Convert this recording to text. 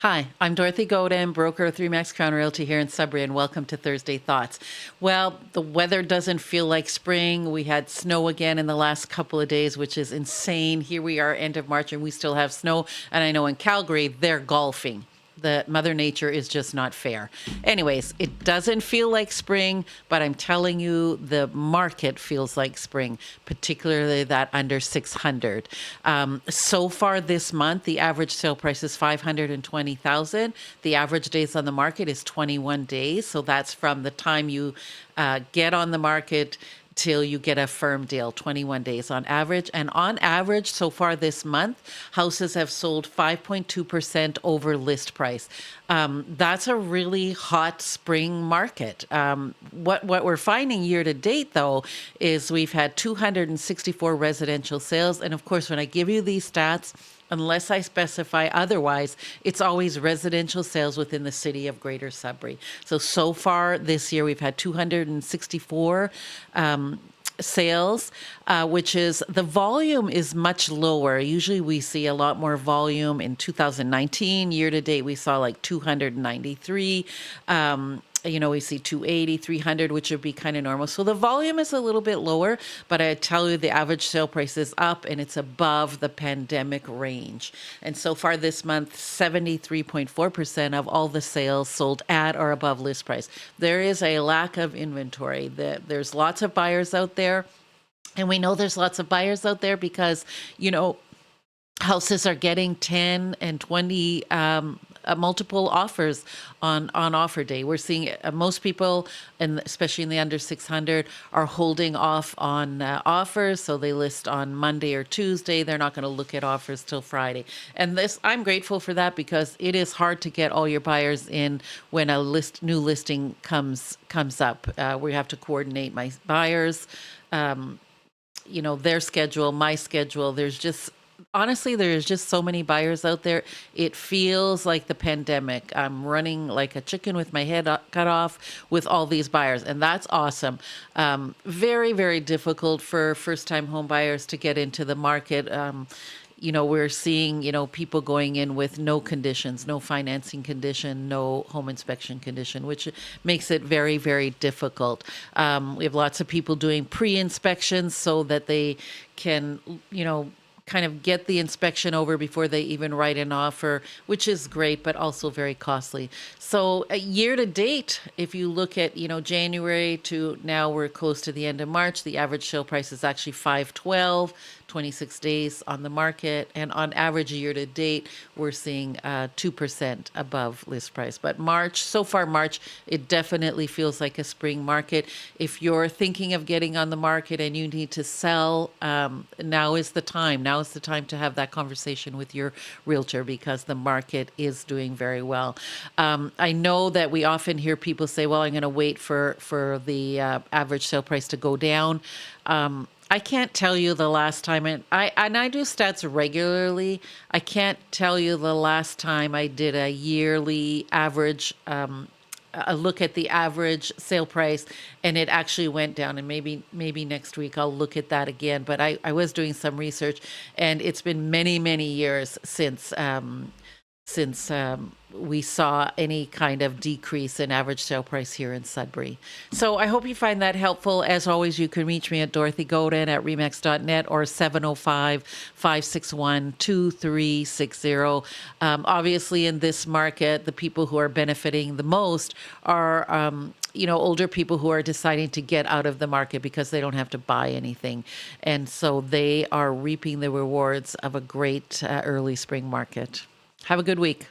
Hi, I'm Dorothy Godin, broker of 3 Max Crown Realty here in Sudbury, and welcome to Thursday Thoughts. Well, the weather doesn't feel like spring. We had snow again in the last couple of days, which is insane. Here we are, end of March, and we still have snow. And I know in Calgary, they're golfing. The Mother Nature is just not fair. Anyways, it doesn't feel like spring, but I'm telling you, the market feels like spring, particularly that under 600. So far this month, the average sale price is 520,000. The average days on the market is 21 days. So that's from the time you get on the market till you get a firm deal, 21 days on average. And on average, so far this month, houses have sold 5.2% over list price. That's a really hot spring market. What we're finding year to date, though, is we've had 264 residential sales. And of course, when I give you these stats, unless I specify otherwise, it's always residential sales within the city of Greater Sudbury. So far this year, we've had 264 sales, which is the volume is much lower. Usually we see a lot more volume in 2019. Year to date, we saw like 293. We see 280, 300, which would be kind of normal. So the volume is a little bit lower, but I tell you the average sale price is up and it's above the pandemic range. And so far this month, 73.4% of all the sales sold at or above list price. There is a lack of inventory. There's lots of buyers out there. And we know there's lots of buyers out there because, houses are getting 10 and 20 multiple offers on offer day. We're seeing most people, and especially in the under 600, are holding off on offers. So they list on Monday or Tuesday. They're not going to look at offers till Friday. And I'm grateful for that because it is hard to get all your buyers in when a new listing comes up. We have to coordinate my buyers, their schedule, my schedule. Honestly, there's just so many buyers out there. It feels like the pandemic. I'm running like a chicken with my head cut off with all these buyers, and that's awesome. Very, very difficult for first-time home buyers to get into the market. We're seeing, people going in with no conditions, no financing condition, no home inspection condition, which makes it very, very difficult. We have lots of people doing pre-inspections so that they can, kind of get the inspection over before they even write an offer, which is great, but also very costly. So year to date, if you look at, January to now we're close to the end of March, the average sale price is actually 512, 26 days on the market. And on average year to date, we're seeing 2% above list price. But so far March, it definitely feels like a spring market. If you're thinking of getting on the market and you need to sell, now is the time. Now is the time to have that conversation with your realtor because the market is doing very well. I know that we often hear people say, well, I'm going to wait for the average sale price to go down. I can't tell you the last time, and I do stats regularly. I can't tell you the last time I did a yearly average, a look at the average sale price, and it actually went down. And maybe next week I'll look at that again. But I was doing some research, and it's been many, many years since we saw any kind of decrease in average sale price here in Sudbury. So I hope you find that helpful. As always, you can reach me at Dorothy Godin at remax.net or 705-561-2360. Obviously, in this market, the people who are benefiting the most are older people who are deciding to get out of the market because they don't have to buy anything. And so they are reaping the rewards of a great early spring market. Have a good week.